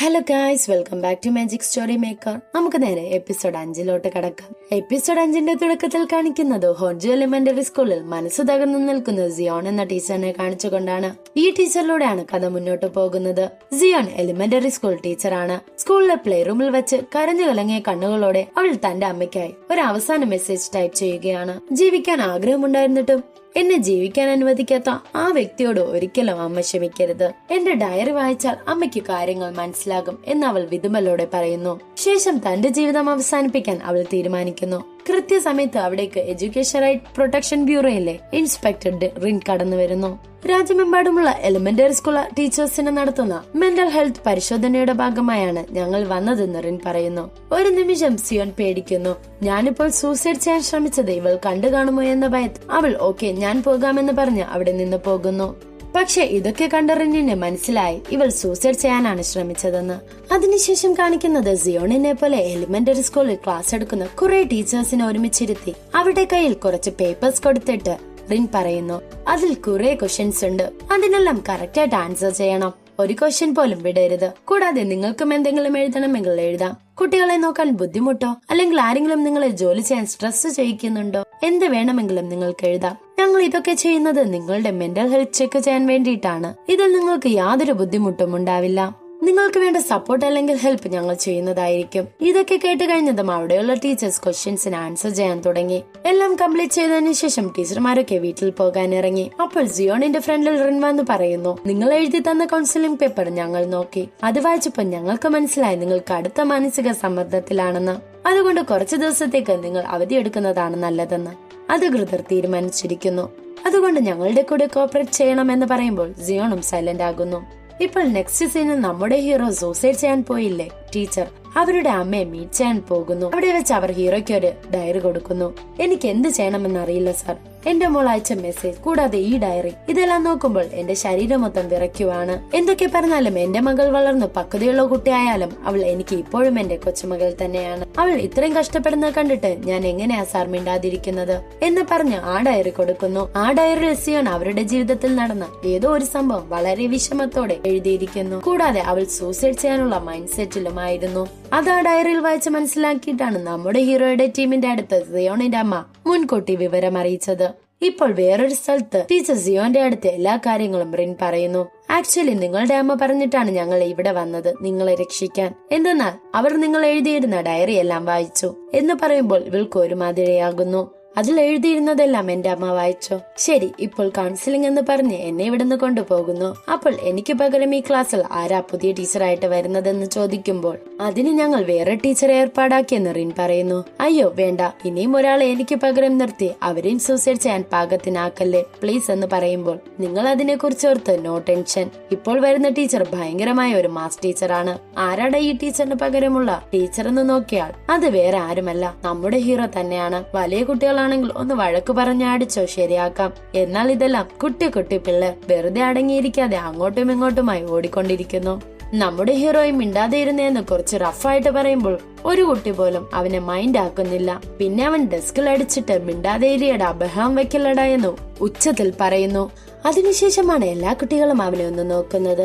Hello guys, welcome back to magic story maker. നമുക്ക് നേരെ episode 5 കടക്കാം. എപ്പിസോഡ് 5 തുടക്കത്തിൽ കാണിക്കുന്നത് ഹോർജു എലിമെന്ററി സ്കൂളിൽ മനസ്സ് തകർന്നു നിൽക്കുന്ന സിയോൺ എന്ന ടീച്ചറിനെ കാണിച്ചുകൊണ്ടാണ്. ഈ ടീച്ചറിലൂടെയാണ് കഥ മുന്നോട്ട് പോകുന്നത്. സിയോൺ എലിമെന്ററി സ്കൂൾ ടീച്ചറാണ്. സ്കൂളിലെ പ്ലേ റൂമിൽ വെച്ച് കരഞ്ഞു കലങ്ങിയ കണ്ണുകളോടെ അവൾ തന്റെ അമ്മയ്ക്കായി ഒരു അവസാന മെസ്സേജ് ടൈപ്പ് ചെയ്യുകയാണ്. ജീവിക്കാൻ ആഗ്രഹമുണ്ടായിരുന്നിട്ടും എന്നെ ജീവിക്കാൻ അനുവദിക്കാത്ത ആ വ്യക്തിയോട് ഒരിക്കലും അമ്മ ക്ഷമിക്കരുത്. എന്റെ ഡയറി വായിച്ചാൽ അമ്മയ്ക്ക് കാര്യങ്ങൾ മനസ്സിലാകും എന്ന് അവൾ വിതുമ്പലോടെ പറയുന്നു. ശേഷം തന്റെ ജീവിതം അവസാനിപ്പിക്കാൻ അവൾ തീരുമാനിക്കുന്നു. കൃത്യസമയത്ത് അവിടേക്ക് എഡ്യൂക്കേഷൻ റൈറ്റ് പ്രൊട്ടക്ഷൻ ബ്യൂറോയിലെ ഇൻസ്പെക്ടർ റിൻ കടന്നു വരുന്നു. രാജ്യമെമ്പാടുമുള്ള എലിമെന്ററി സ്കൂൾ ടീച്ചേഴ്സിന് നടത്തുന്ന മെന്റൽ ഹെൽത്ത് പരിശോധനയുടെ ഭാഗമായാണ് ഞങ്ങൾ വന്നതെന്ന് റിൻ പറയുന്നു. ഒരു നിമിഷം സിയോൺ പേടിക്കുന്നു. ഞാനിപ്പോൾ സൂസൈഡ് ചെയ്യാൻ ശ്രമിച്ചത് ഇവൾ കണ്ടു കാണുമോ എന്ന ഭയത്തിൽ അവൾ ഓക്കെ ഞാൻ പോകാമെന്ന് പറഞ്ഞ് അവിടെ നിന്ന് പോകുന്നു. പക്ഷെ ഇതൊക്കെ കണ്ട റിന്നിന് മനസ്സിലായി ഇവൾ സൂസൈഡ് ചെയ്യാനാണ് ശ്രമിച്ചതെന്ന്. അതിനുശേഷം കാണിക്കുന്നത് സിയോണിനെ പോലെ എലിമെന്ററി സ്കൂളിൽ ക്ലാസ് എടുക്കുന്ന കുറെ ടീച്ചേഴ്സിനെ ഒരുമിച്ചിരുത്തി അവരുടെ കയ്യിൽ കുറച്ച് പേപ്പേഴ്സ് കൊടുത്തിട്ട് റിൻ പറയുന്നു, അതിൽ കുറെ ക്വസ്റ്റ്യൻസ് ഉണ്ട്, അതിനെല്ലാം കറക്റ്റ് ആയിട്ട് ആൻസർ ചെയ്യണം. ഒരു ക്വസ്റ്റ്യൻ പോലും വിടരുത്. കൂടാതെ നിങ്ങൾക്കും എന്തെങ്കിലും എഴുതണമെങ്കിൽ എഴുതാം. കുട്ടികളെ നോക്കാൻ ബുദ്ധിമുട്ടോ അല്ലെങ്കിൽ ആരെങ്കിലും നിങ്ങളെ ജോലി ചെയ്യാൻ സ്ട്രെസ് ചെയ്യിക്കുന്നുണ്ടോ, എന്ത് വേണമെങ്കിലും നിങ്ങൾക്ക് എഴുതാം. ഞങ്ങൾ ഇതൊക്കെ ചെയ്യുന്നത് നിങ്ങളുടെ മെന്റൽ ഹെൽത്ത് ചെക്ക് ചെയ്യാൻ വേണ്ടിയിട്ടാണ്. ഇതിൽ നിങ്ങൾക്ക് യാതൊരു ബുദ്ധിമുട്ടും ഉണ്ടാവില്ല. നിങ്ങൾക്ക് വേണ്ട സപ്പോർട്ട് അല്ലെങ്കിൽ ഹെൽപ്പ് ഞങ്ങൾ ചെയ്യുന്നതായിരിക്കും. ഇതൊക്കെ കേട്ട് കഴിഞ്ഞതും അവിടെയുള്ള ടീച്ചേഴ്സ് ക്വസ്റ്റ്യൻസിന് ആൻസർ ചെയ്യാൻ തുടങ്ങി. എല്ലാം കംപ്ലീറ്റ് ചെയ്തതിനു ശേഷം ടീച്ചർമാരൊക്കെ വീട്ടിൽ പോകാൻ ഇറങ്ങി. അപ്പോൾ സിയോണിന്റെ ഫ്രണ്ടിൽ റിൻ വന്ന് പറയുന്നു, നിങ്ങൾ എഴുതി തന്ന കൗൺസിലിംഗ് പേപ്പർ ഞങ്ങൾ നോക്കി. അത് വായിച്ചപ്പോൾ ഞങ്ങൾക്ക് മനസ്സിലായി നിങ്ങൾ കടുത്ത മാനസിക സമ്മർദ്ദത്തിലാണെന്ന്. അതുകൊണ്ട് കുറച്ചു ദിവസത്തേക്ക് നിങ്ങൾ അവധിയെടുക്കുന്നതാണ് നല്ലതെന്ന് അധികൃതർ തീരുമാനിച്ചിരിക്കുന്നു. അതുകൊണ്ട് ഞങ്ങളുടെ കൂടെ കോപ്പറേറ്റ് ചെയ്യണമെന്ന് പറയുമ്പോൾ സിയോണും സൈലന്റ് ആകുന്നു. ഇപ്പോൾ നെക്സ്റ്റ് സീനിൽ നമ്മുടെ ഹീറോ സൂസൈഡ് ചെയ്യാൻ പോയില്ലേ ടീച്ചർ അവരുടെ അമ്മയെ മീറ്റ് ചെയ്യാൻ പോകുന്നു. അവിടെ വെച്ച് അവർ ഹീറോയ്ക്ക് ഒരു ഡയറി കൊടുക്കുന്നു. എനിക്ക് എന്ത് ചെയ്യണമെന്ന് അറിയില്ല സാർ, എന്റെ മോൾ അയച്ച മെസ്സേജ് കൂടാതെ ഈ ഡയറി, ഇതെല്ലാം നോക്കുമ്പോൾ എന്റെ ശരീരം മൊത്തം വിറയ്ക്കുവാണ്. എന്തൊക്കെ പറഞ്ഞാലും എന്റെ മകൾ വളർന്നു പക്വതയുള്ള കുട്ടിയായാലും അവൾ എനിക്ക് ഇപ്പോഴും എന്റെ കൊച്ചുമകൾ തന്നെയാണ്. അവൾ ഇത്രയും കഷ്ടപ്പെടുന്നത് കണ്ടിട്ട് ഞാൻ എങ്ങനെയാ സാർ മിണ്ടാതിരിക്കുന്നത് എന്ന് പറഞ്ഞ് ആ ഡയറി കൊടുക്കുന്നു. ആ ഡയറിയിൽ സിയോൺ അവരുടെ ജീവിതത്തിൽ നടന്ന ഏതോ ഒരു സംഭവം വളരെ വിഷമത്തോടെ എഴുതിയിരിക്കുന്നു. കൂടാതെ അവൾ സൂസൈഡ് ചെയ്യാനുള്ള മൈൻഡ് സെറ്റിലുമായിരുന്നു. അത് ആ ഡയറിയിൽ വായിച്ച് മനസ്സിലാക്കിയിട്ടാണ് നമ്മുടെ ഹീറോയുടെ ടീമിന്റെ അടുത്ത് സിയോണിന്റെ അമ്മ മുൻകൂട്ടി വിവരം അറിയിച്ചത്. ഇപ്പോൾ വേറൊരു സ്ഥലത്ത് ടീച്ചർ സിയോന്റെ അടുത്ത് എല്ലാ കാര്യങ്ങളും റിൻ പറയുന്നു. ആക്ച്വലി നിങ്ങളുടെ അമ്മ പറഞ്ഞിട്ടാണ് ഞങ്ങൾ ഇവിടെ വന്നത് നിങ്ങളെ രക്ഷിക്കാൻ. എന്തെന്നാൽ അവർ നിങ്ങൾ എഴുതിയിരുന്ന ഡയറി എല്ലാം വായിച്ചു എന്ന് പറയുമ്പോൾ ഇവൾക്ക് ഒരുമാതിരിയാകുന്നു. അതിൽ എഴുതിയിരുന്നതെല്ലാം എന്റെ അമ്മ വായിച്ചോ. ശരി, ഇപ്പോൾ കൗൺസിലിംഗ് എന്ന് പറഞ്ഞ് എന്നെ ഇവിടുന്ന് കൊണ്ടുപോകുന്നു. അപ്പോൾ എനിക്ക് പകരം ഈ ക്ലാസ്സിൽ ആരാ പുതിയ ടീച്ചറായിട്ട് വരുന്നതെന്ന് ചോദിക്കുമ്പോൾ അതിന് ഞങ്ങൾ വേറെ ടീച്ചറെ ഏർപ്പാടാക്കിയെന്ന് റിൻ പറയുന്നു. അയ്യോ വേണ്ട, ഇനിയും ഒരാളെ എനിക്ക് പകരം നിർത്തി അവരെയും സൂസൈഡ് ചെയ്യാൻ പാകത്തിനാക്കല്ലേ പ്ലീസ് എന്ന് പറയുമ്പോൾ നിങ്ങൾ അതിനെ കുറിച്ച് ഓർത്ത് നോ ടെൻഷൻ. ഇപ്പോൾ വരുന്ന ടീച്ചർ ഭയങ്കരമായ ഒരു മാസ് ടീച്ചറാണ്. ആരാടെ ഈ ടീച്ചറിന് പകരമുള്ള ടീച്ചർ എന്ന് നോക്കിയാൽ അത് വേറെ ആരുമല്ല, നമ്മുടെ ഹീറോ തന്നെയാണ്. വലിയ കുട്ടികൾ ണെങ്കിൽ ഒന്ന് വഴക്ക് പറഞ്ഞടിച്ചോ ശരിയാക്കാം. എന്നാൽ ഇതെല്ലാം കുട്ടി പിള്ളേർ വെറുതെ അടങ്ങിയിരിക്കാതെ അങ്ങോട്ടും ഇങ്ങോട്ടുമായി ഓടിക്കൊണ്ടിരിക്കുന്നു. നമ്മുടെ ഹീറോയും മിണ്ടാതെ ഇരുന്നേന്ന് കുറച്ച് റഫായിട്ട് പറയുമ്പോൾ ഒരു കുട്ടി പോലും അവനെ മൈൻഡ് ആക്കുന്നില്ല. പിന്നെ അവൻ ഡെസ്കിൽ അടിച്ചിട്ട് മിണ്ടാതെ ഇരിയടാ ബഹളം വെക്കലടാ എന്ന് ഉച്ചത്തിൽ പറയുന്നു. അതിനുശേഷമാണ് എല്ലാ കുട്ടികളും അവനെ ഒന്ന് നോക്കുന്നത്.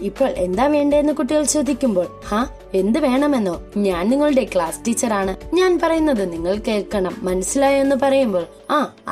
ഇപ്പോൾ എന്താ വേണ്ടെന്ന് കുട്ടികൾ ചോദിക്കുമ്പോൾ എന്ത് വേണമെന്നോ, ഞാൻ നിങ്ങളുടെ ക്ലാസ് ടീച്ചറാണ്, ഞാൻ പറയുന്നത് നിങ്ങൾ കേൾക്കണം, മനസ്സിലായോ എന്ന് പറയുമ്പോൾ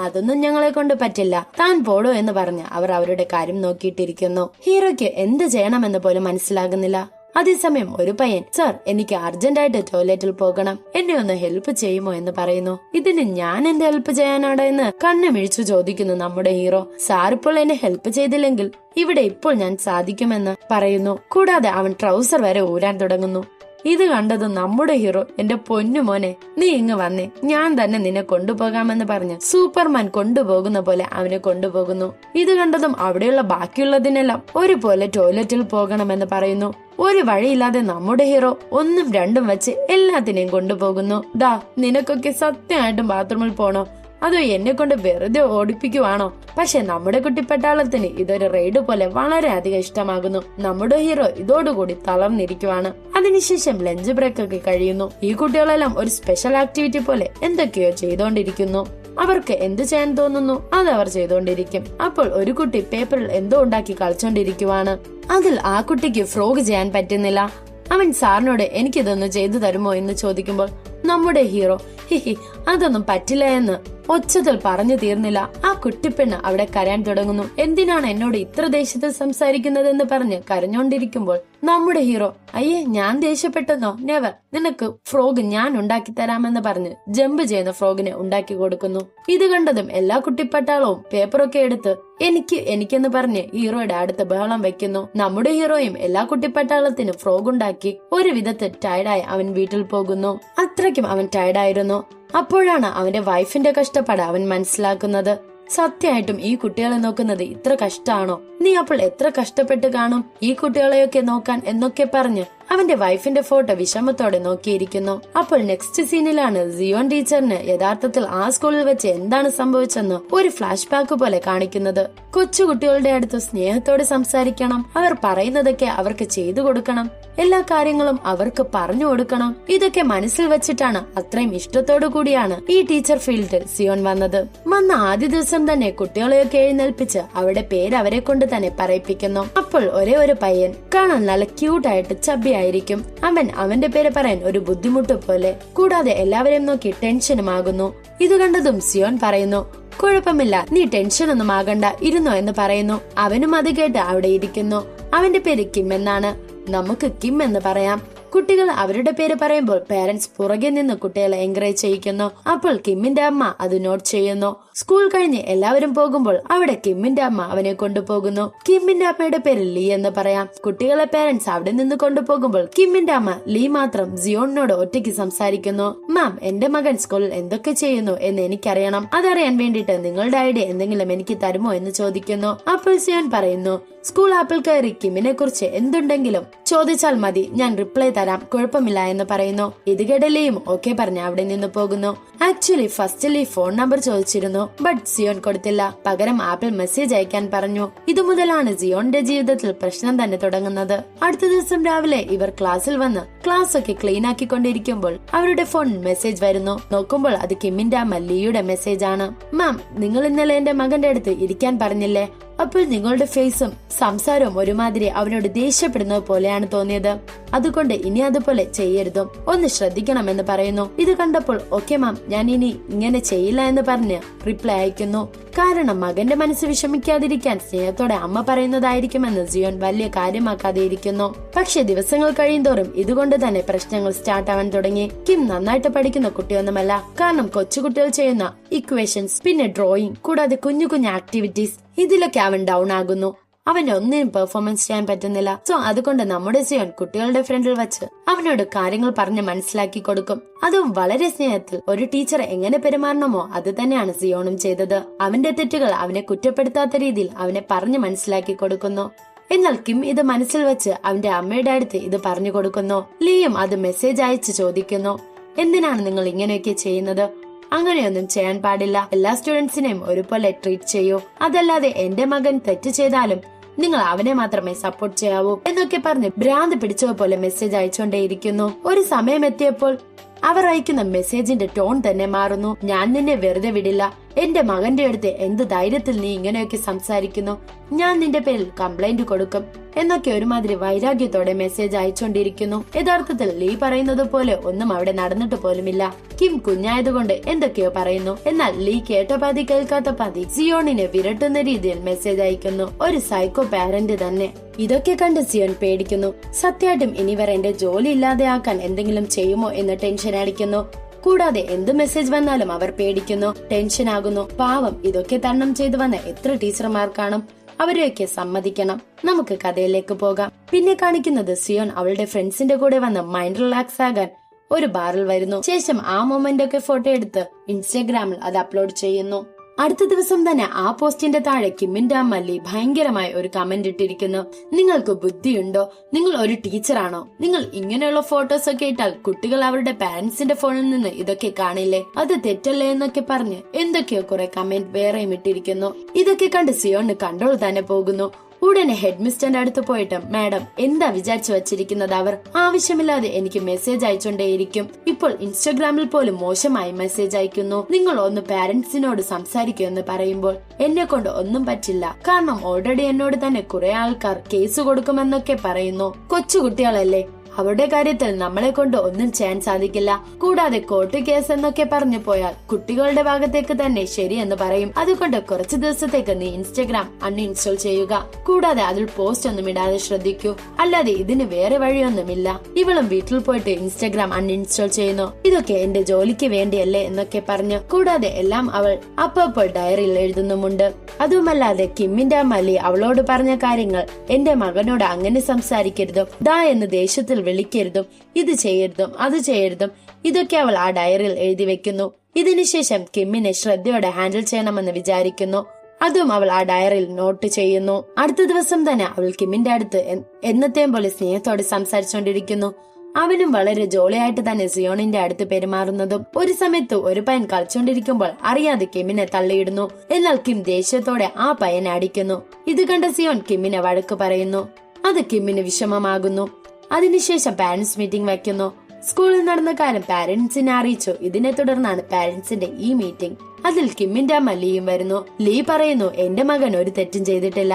അതൊന്നും ഞങ്ങളെ കൊണ്ട് പറ്റില്ല, താൻ പോടോ എന്ന് പറഞ്ഞ് അവർ അവരുടെ കാര്യം നോക്കിയിട്ടിരിക്കുന്നു. ഹീറോയ്ക്ക് എന്ത് ചെയ്യണമെന്ന് പോലും മനസ്സിലാകുന്നില്ല. അതേസമയം ഒരു പയ്യൻ, സാർ എനിക്ക് അർജന്റായിട്ട് ടോയ്ലറ്റിൽ പോകണം, എന്നെ ഒന്ന് ഹെൽപ്പ് ചെയ്യുമോ എന്ന് പറയുന്നു. ഇതിന് ഞാൻ എന്ത് ഹെൽപ്പ് ചെയ്യാനാടോ എന്ന് കണ്ണു മിഴിച്ചു ചോദിക്കുന്നു നമ്മുടെ ഹീറോ. സാർ ഇപ്പോൾ എന്നെ ഹെൽപ്പ് ചെയ്തില്ലെങ്കിൽ ഇവിടെ ഇപ്പോൾ ഞാൻ സാധിക്കുമെന്ന് പറയുന്നു. കൂടാതെ അവൻ ട്രൗസർ വരെ ഊരാൻ തുടങ്ങുന്നു. ഇത് കണ്ടതും നമ്മുടെ ഹീറോ, എന്റെ പൊന്നുമോനെ നീ ഇങ്ങ് വന്നേ, ഞാൻ തന്നെ നിന്നെ കൊണ്ടുപോകാമെന്ന് പറഞ്ഞ് സൂപ്പർമാൻ കൊണ്ടുപോകുന്ന പോലെ അവനെ കൊണ്ടുപോകുന്നു. ഇത് കണ്ടതും അവിടെയുള്ള ബാക്കിയുള്ളതിനെല്ലാം ഒരുപോലെ ടോയ്ലറ്റിൽ പോകണമെന്ന് പറയുന്നു. ഒരു വഴിയില്ലാതെ നമ്മുടെ ഹീറോ ഒന്നും രണ്ടും വെച്ച് എല്ലാത്തിനെയും കൊണ്ടുപോകുന്നു. ദാ നിനക്കൊക്കെ സത്യമായിട്ടും ബാത്റൂമിൽ പോണോ, അതോ എന്നെ കൊണ്ട് വെറുതെ ഓടിപ്പിക്കുവാണോ? പക്ഷെ നമ്മുടെ കുട്ടിപ്പട്ടാളത്തിന് ഇതൊരു റെയ്ഡ് പോലെ വളരെ അധികം ഇഷ്ടമാകുന്നു. നമ്മുടെ ഹീറോ ഇതോടുകൂടി തളർന്നിരിക്കുവാണ്. അതിനുശേഷം ലഞ്ച് ബ്രേക്ക് ഒക്കെ കഴിയുന്നു. ഈ കുട്ടികളെല്ലാം ഒരു സ്പെഷ്യൽ ആക്ടിവിറ്റി പോലെ എന്തൊക്കെയോ ചെയ്തോണ്ടിരിക്കുന്നു. അവർക്ക് എന്ത് ചെയ്യാൻ തോന്നുന്നു അത് അവർ ചെയ്തോണ്ടിരിക്കും. അപ്പോൾ ഒരു കുട്ടി പേപ്പറിൽ എന്തോ ഉണ്ടാക്കി കളിച്ചോണ്ടിരിക്കുവാണ്. അതിൽ ആ കുട്ടിക്ക് ഫ്രോഗ് ചെയ്യാൻ പറ്റുന്നില്ല. അവൻ സാറിനോട് എനിക്കിതൊന്ന് ചെയ്തു തരുമോ എന്ന് ചോദിക്കുമ്പോൾ നമ്മുടെ ഹീറോ ഹിഹി അതൊന്നും പറ്റില്ല എന്ന് ഒച്ചത്തിൽ പറഞ്ഞു തീർന്നില്ല. ആ കുട്ടിപ്പെണ്ണ് അവിടെ കരയാൻ തുടങ്ങുന്നു. എന്തിനാണ് എന്നോട് ഇത്ര ദേഷ്യത്തിൽ സംസാരിക്കുന്നതെന്ന് പറഞ്ഞ് കരഞ്ഞോണ്ടിരിക്കുമ്പോൾ നമ്മുടെ ഹീറോ അയ്യേ ഞാൻ ദേഷ്യപ്പെട്ടെന്നോ, നെവർ, നിനക്ക് ഫ്രോഗ് ഞാൻ ഉണ്ടാക്കി തരാമെന്ന് പറഞ്ഞ് ജമ്പ് ചെയ്യുന്ന ഫ്രോഗിനെ ഉണ്ടാക്കി കൊടുക്കുന്നു. ഇത് കണ്ടതും എല്ലാ കുട്ടിപ്പട്ടാളവും പേപ്പറൊക്കെ എടുത്ത് എനിക്കെന്ന് പറഞ്ഞ് ഹീറോയുടെ അടുത്ത് ബഹളം വെക്കുന്നു. നമ്മുടെ ഹീറോയും എല്ലാ കുട്ടിപ്പട്ടാളത്തിനും ഫ്രോഗ് ഉണ്ടാക്കി ഒരു വിധത്തിൽ ടയർഡായി അവൻ വീട്ടിൽ പോകുന്നു. അത്രയ്ക്കും അവൻ ടയർഡായിരുന്നു. അപ്പോഴാണ് അവന്റെ വൈഫിന്റെ കഷ്ടപ്പാട് അവൻ മനസ്സിലാക്കുന്നത്. സത്യമായിട്ടും ഈ കുട്ടികളെ നോക്കുന്നത് ഇത്ര കഷ്ടാണോ? നീ അപ്പോൾ എത്ര കഷ്ടപ്പെട്ട് കാണും ഈ കുട്ടികളെയൊക്കെ നോക്കാൻ എന്നൊക്കെ പറഞ്ഞ് അവന്റെ വൈഫിന്റെ ഫോട്ടോ വിഷമത്തോടെ നോക്കിയിരിക്കുന്നു. അപ്പോൾ നെക്സ്റ്റ് സീനിലാണ് സിയോൺ ടീച്ചറിന് യഥാർത്ഥത്തിൽ ആ സ്കൂളിൽ വെച്ച് എന്താണ് സംഭവിച്ചെന്ന് ഒരു ഫ്ലാഷ് ബാക്ക് പോലെ കാണിക്കുന്നത്. കൊച്ചു കുട്ടികളുടെ അടുത്ത് സ്നേഹത്തോടെ സംസാരിക്കണം, അവർ പറയുന്നതൊക്കെ അവർക്ക് ചെയ്തു കൊടുക്കണം, എല്ലാ കാര്യങ്ങളും അവർക്ക് പറഞ്ഞു കൊടുക്കണം. ഇതൊക്കെ മനസ്സിൽ വെച്ചിട്ടാണ് അത്രയും ഇഷ്ടത്തോടു കൂടിയാണ് ഈ ടീച്ചർ ഫീൽഡിൽ സിയോൺ വന്നത്. വന്ന ആദ്യ ദിവസം തന്നെ കുട്ടികളെയൊക്കെ എഴുന്നേൽപ്പിച്ച് അവരുടെ പേര് അവരെ കൊണ്ട് തന്നെ പറയിപ്പിക്കുന്നു. അപ്പോൾ ഒരേ ഒരു പയ്യൻ കാണാൻ നല്ല ക്യൂട്ടായിട്ട് ചബ്ബിയായിരിക്കും. അവന്റെ പേര് പറയാൻ ഒരു ബുദ്ധിമുട്ട് പോലെ, കൂടാതെ എല്ലാവരെയും നോക്കി ടെൻഷനും ആകുന്നു. ഇത് കണ്ടതും സിയോൺ പറയുന്നു കുഴപ്പമില്ല, നീ ടെൻഷനൊന്നും ആകണ്ട, ഇരുന്നോ എന്ന് പറയുന്നു. അവനും അത് കേട്ട് അവിടെ ഇരിക്കുന്നു. അവന്റെ പേര് കിം എന്നാണ്, നമുക്ക് കിം എന്ന് പറയാം. കുട്ടികൾ അവരുടെ പേര് പറയുമ്പോൾ പേരന്റ്സ് പുറകെ നിന്ന് കുട്ടികളെ എൻകറേജ് ചെയ്യിക്കുന്നു. അപ്പോൾ കിമ്മിന്റെ അമ്മ അത് നോട്ട് ചെയ്യുന്നു. സ്കൂൾ കഴിഞ്ഞ് എല്ലാവരും പോകുമ്പോൾ അവിടെ കിമ്മിന്റെ അമ്മ അവനെ കൊണ്ടുപോകുന്നു. കിമ്മിന്റെ അമ്മയുടെ പേര് ലീ എന്ന് പറയാം. കുട്ടികളെ പേരന്റ്സ് അവിടെ നിന്ന് കൊണ്ടുപോകുമ്പോൾ കിമ്മിന്റെ അമ്മ ലീ മാത്രം സിയോണിനോട് ഒറ്റയ്ക്ക് സംസാരിക്കുന്നു. മാം, എന്റെ മകൻ സ്കൂളിൽ എന്തൊക്കെ ചെയ്യുന്നു എന്ന് എനിക്കറിയണം. അതറിയാൻ വേണ്ടിട്ട് നിങ്ങളുടെ ഐഡിയ എന്തെങ്കിലും എനിക്ക് തരുമോ എന്ന് ചോദിക്കുന്നു. അപ്പോൾ സിയോൺ പറയുന്നു സ്കൂൾ ആപ്പിൾ കയറി കിമ്മിനെ കുറിച്ച് എന്തുണ്ടെങ്കിലും ചോദിച്ചാൽ മതി, ഞാൻ റിപ്ലൈ തരാം, കുഴപ്പമില്ല എന്ന് പറയുന്നു. ഇത് കേട്ടല്ലേയും ഓക്കെ പറഞ്ഞ് അവിടെ നിന്ന് പോകുന്നു. ആക്ച്വലി ഫസ്റ്റിൽ ഈ ഫോൺ നമ്പർ ചോദിച്ചിരുന്നു, ബട്ട് സിയോൺ കൊടുത്തില്ല. പകരം ആപ്പിൾ മെസ്സേജ് അയക്കാൻ പറഞ്ഞു. ഇതു മുതലാണ് സിയോണിന്റെ ജീവിതത്തിൽ പ്രശ്നം തന്നെ തുടങ്ങുന്നത്. അടുത്ത ദിവസം രാവിലെ ഇവർ ക്ലാസ്സിൽ വന്ന് ക്ലാസ് ഒക്കെ ക്ലീൻ ആക്കിക്കൊണ്ടിരിക്കുമ്പോൾ അവരുടെ ഫോൺ മെസ്സേജ് വരുന്നു. നോക്കുമ്പോൾ അത് കിമ്മിന്റെ അമ്മ ലീയുടെ മെസ്സേജ് ആണ്. മാം, നിങ്ങൾ ഇന്നലെ എന്റെ മകന്റെ അടുത്ത് ഇരിക്കാൻ പറഞ്ഞില്ലേ? അപ്പോൾ നിങ്ങളുടെ ഫേസും സംസാരവും ഒരുമാതിരി അവനോട് ദേഷ്യപ്പെടുന്നത് പോലെയാണ് തോന്നിയത്. അതുകൊണ്ട് ഇനി അതുപോലെ ചെയ്യരുതും, ഒന്ന് ശ്രദ്ധിക്കണമെന്ന് പറയുന്നു. ഇത് കണ്ടപ്പോൾ ഓക്കെ മാം, ഞാൻ ഇനി ഇങ്ങനെ ചെയ്യില്ല എന്ന് പറഞ്ഞ് റിപ്ലൈ അയക്കുന്നു. കാരണം മകന്റെ മനസ്സ് വിഷമിക്കാതിരിക്കാൻ സ്നേഹത്തോടെ അമ്മ പറയുന്നതായിരിക്കുമെന്ന് സിയോൺ വലിയ കാര്യമാക്കാതെ ഇരിക്കുന്നു. പക്ഷെ ദിവസങ്ങൾ കഴിയുന്തോറും ഇതുകൊണ്ട് തന്നെ പ്രശ്നങ്ങൾ സ്റ്റാർട്ട് ആവാൻ തുടങ്ങി. കിം നന്നായിട്ട് പഠിക്കുന്ന കുട്ടിയൊന്നുമല്ല. കാരണം കൊച്ചുകുട്ടികൾ ചെയ്യുന്ന ഇക്വേഷൻസ്, പിന്നെ ഡ്രോയിങ്, കൂടാതെ കുഞ്ഞു കുഞ്ഞു ആക്ടിവിറ്റീസ്, ഇതിലൊക്കെ അവൻ ഡൗൺ ആകുന്നു. അവന് ഒന്നിനും പെർഫോമൻസ് ചെയ്യാൻ പറ്റുന്നില്ല. സോ അതുകൊണ്ട് നമ്മുടെ സിയോൺ കുട്ടികളുടെ ഫ്രണ്ടിൽ വെച്ച് അവനോട് കാര്യങ്ങൾ പറഞ്ഞ് മനസ്സിലാക്കി കൊടുക്കും. അതും വളരെ സ്നേഹത്തിൽ. ഒരു ടീച്ചർ എങ്ങനെ പെരുമാറണമോ അത് തന്നെയാണ് സിയോണും ചെയ്തത്. അവന്റെ തെറ്റുകൾ അവനെ കുറ്റപ്പെടുത്താത്ത രീതിയിൽ അവനെ പറഞ്ഞ് മനസ്സിലാക്കി കൊടുക്കുന്നു. എന്നാൽ കിം ഇത് മനസ്സിൽ വെച്ച് അവന്റെ അമ്മയുടെ അടുത്ത് ഇത് പറഞ്ഞു കൊടുക്കുന്നു. ലീയും അത് മെസ്സേജ് അയച്ച് ചോദിക്കുന്നു, എന്തിനാണ് നിങ്ങൾ ഇങ്ങനെയൊക്കെ ചെയ്യുന്നത്? അങ്ങനെയൊന്നും ചെയ്യാൻ പാടില്ല. എല്ലാ സ്റ്റുഡൻസിനെയും ഒരുപോലെ ട്രീറ്റ് ചെയ്യൂ. അതല്ലാതെ എന്റെ മകൻ തെറ്റ് ചെയ്താലും നിങ്ങൾ അവനെ മാത്രമേ സപ്പോർട്ട് ചെയ്യാവൂ എന്നൊക്കെ പറഞ്ഞ് ഭ്രാന്ത് പിടിച്ചതുപോലെ മെസ്സേജ് അയച്ചുകൊണ്ടേയിരിക്കുന്നു. ഒരു സമയം എത്തിയപ്പോൾ അവർ അയക്കുന്ന മെസ്സേജിന്റെ ടോൺ തന്നെ മാറുന്നു. ഞാൻ നിന്നെ വെറുതെ വിടില്ല. എന്റെ മകന്റെ അടുത്ത് എന്ത് ധൈര്യത്തിൽ നീ ഇങ്ങനെയൊക്കെ സംസാരിക്കുന്നു? ഞാൻ നിന്റെ പേരിൽ കംപ്ലൈന്റ് കൊടുക്കും എന്നൊക്കെ ഒരുമാതിരി വൈരാഗ്യത്തോടെ മെസ്സേജ് അയച്ചുകൊണ്ടിരിക്കുന്നു. യഥാർത്ഥത്തിൽ ലീ പറയുന്നത് പോലെ ഒന്നും അവിടെ നടന്നിട്ട് പോലുമില്ല. കിം കുഞ്ഞായതുകൊണ്ട് എന്തൊക്കെയോ പറയുന്നു. എന്നാൽ ലീ കേട്ട പാതി കേൾക്കാത്ത പാതി സിയോണിനെ വിരട്ടുന്ന രീതിയിൽ മെസ്സേജ് അയക്കുന്നു. ഒരു സൈക്കോ പാരന്റ് തന്നെ. ഇതൊക്കെ കണ്ട് സിയോൺ പേടിക്കുന്നു. സത്യമായിട്ടും ഇനി വരെ എന്റെ ജോലി ഇല്ലാതെയാക്കാൻ എന്തെങ്കിലും ചെയ്യുമോ എന്ന് ടെൻഷൻ അടിക്കുന്നു. കൂടാതെ എന്ത് മെസ്സേജ് വന്നാലും അവർ പേടിക്കുന്നു, ടെൻഷൻ ആകുന്നു. പാവം, ഇതൊക്കെ തരണം ചെയ്തു വന്ന എത്ര ടീച്ചർമാർ കാണും. അവരെയൊക്കെ സമ്മതിക്കണം. നമുക്ക് കഥയിലേക്ക് പോകാം. പിന്നെ കാണിക്കുന്നത് സിയോൺ അവളുടെ ഫ്രണ്ട്സിന്റെ കൂടെ വന്ന് മൈൻഡ് റിലാക്സ് ആകാൻ ഒരു ബാറിൽ വരുന്നു. ശേഷം ആ മൊമെന്റ് ഒക്കെ ഫോട്ടോ എടുത്ത് ഇൻസ്റ്റാഗ്രാമിൽ അത് അപ്ലോഡ് ചെയ്യുന്നു. അടുത്ത ദിവസം തന്നെ ആ പോസ്റ്റിന്റെ താഴെ കിമ്മിന്റെ അമ്മ ലീ ഭയങ്കരമായ ഒരു കമന്റ് ഇട്ടിരിക്കുന്നു. നിങ്ങൾക്ക് ബുദ്ധിയുണ്ടോ? നിങ്ങൾ ഒരു ടീച്ചറാണോ? നിങ്ങൾ ഇങ്ങനെയുള്ള ഫോട്ടോസ് ഒക്കെ ഇട്ടാൽ കുട്ടികൾ അവരുടെ പാരന്റ്സിന്റെ ഫോണിൽ നിന്ന് ഇതൊക്കെ കാണില്ലേ? അത് തെറ്റല്ലേ എന്നൊക്കെ പറഞ്ഞ് എന്തൊക്കെയോ കുറെ കമന്റ് വേറെയും ഇട്ടിരിക്കുന്നു. ഇതൊക്കെ കണ്ട് സിയോണ് കൺട്രോൾ തന്നെ പോകുന്നു. ഉടനെ ഹെഡ് മിസ്റ്ററിന്റെ അടുത്ത് പോയിട്ട്, മാഡം, എന്താ വിചാരിച്ചു വച്ചിരിക്കുന്നത്? അവർ ആവശ്യമില്ലാതെ എനിക്ക് മെസ്സേജ് അയച്ചോണ്ടേയിരിക്കും. ഇപ്പോൾ ഇൻസ്റ്റാഗ്രാമിൽ പോലും മോശമായി മെസ്സേജ് അയക്കുന്നു. നിങ്ങൾ ഒന്ന് പാരന്റ്സിനോട് സംസാരിക്കൂ എന്ന് പറയുമ്പോൾ എന്നെ കൊണ്ട് ഒന്നും പറ്റില്ല. കാരണം ഓൾറെഡി എന്നോട് തന്നെ കുറെ ആൾക്കാർ കേസ് കൊടുക്കുമെന്നൊക്കെ പറയുന്നു. കൊച്ചുകുട്ടികളല്ലേ, അവരുടെ കാര്യത്തിൽ നമ്മളെ കൊണ്ട് ഒന്നും ചെയ്യാൻ സാധിക്കില്ല. കൂടാതെ കോർട്ട് കേസ് എന്നൊക്കെ പറഞ്ഞു പോയാൽ കുട്ടികളുടെ ഭാഗത്തേക്ക് തന്നെ ശരിയെന്ന് പറയും. അതുകൊണ്ട് കുറച്ചു ദിവസത്തേക്ക് നീ ഇൻസ്റ്റഗ്രാം അൺഇൻസ്റ്റാൾ ചെയ്യുക. കൂടാതെ അതിൽ പോസ്റ്റ് ഒന്നും ഇടാതെ ശ്രദ്ധിക്കൂ. അല്ലാതെ ഇതിന് വേറെ വഴിയൊന്നുമില്ല. ഇവളും വീട്ടിൽ പോയിട്ട് ഇൻസ്റ്റഗ്രാം അൺഇൻസ്റ്റാൾ ചെയ്യുന്നു. ഇതൊക്കെ എന്റെ ജോലിക്ക് വേണ്ടിയല്ലേ എന്നൊക്കെ പറഞ്ഞു. കൂടാതെ എല്ലാം അവൾ അപ്പോൾ ഡയറിയിൽ എഴുതുന്നുമുണ്ട്. അതുമല്ലാതെ കിമ്മിന്റെ അമ്മ ലീ അവളോട് പറഞ്ഞ കാര്യങ്ങൾ, എന്റെ മകനോട് അങ്ങനെ സംസാരിക്കരുതും, ദാ എന്ന് ദേഷ്യത്തിൽ വിളിക്കരുതും, ഇത് ചെയ്യരുതും അത് ചെയ്യരുതും, ഇതൊക്കെ അവൾ ആ ഡയറിയിൽ എഴുതി വെക്കുന്നു. ഇതിനുശേഷം കിമ്മിനെ ശ്രദ്ധയോടെ ഹാൻഡിൽ ചെയ്യണമെന്ന് വിചാരിക്കുന്നു. അതും അവൾ ആ ഡയറിയിൽ നോട്ട് ചെയ്യുന്നു. അടുത്ത ദിവസം തന്നെ അവൾ കിമ്മിന്റെ അടുത്ത് എന്നത്തെയും പോലെ സ്നേഹത്തോടെ സംസാരിച്ചുകൊണ്ടിരിക്കുന്നു. അവനും വളരെ ജോളിയായിട്ട് തന്നെ സിയോണിന്റെ അടുത്ത് പെരുമാറുന്നതും. ഒരു സമയത്ത് ഒരു പയ്യൻ കളിച്ചോണ്ടിരിക്കുമ്പോൾ അറിയാതെ കിമ്മിനെ തള്ളിയിടുന്നു. എന്നാൽ കിം ദേഷ്യത്തോടെ ആ പയ്യനെ അടിക്കുന്നു. ഇത് കണ്ട സിയോൺ കിമ്മിനെ വഴക്ക് പറയുന്നു. അത് കിമ്മിന് വിഷമമാകുന്നു. അതിനുശേഷം പാരന്റ്സ് മീറ്റിംഗ് വയ്ക്കുന്നു. സ്കൂളിൽ നടന്ന കാര്യം പാരന്റ്സിനെ അറിയിച്ചു. ഇതിനെ തുടർന്നാണ് പാരന്റ്സിന്റെ ഈ മീറ്റിംഗ്. അതിൽ കിമ്മിന്റെ അമ്മ ലീയും വരുന്നു. ലീ പറയുന്നു, എന്റെ മകൻ ഒരു തെറ്റും ചെയ്തിട്ടില്ല,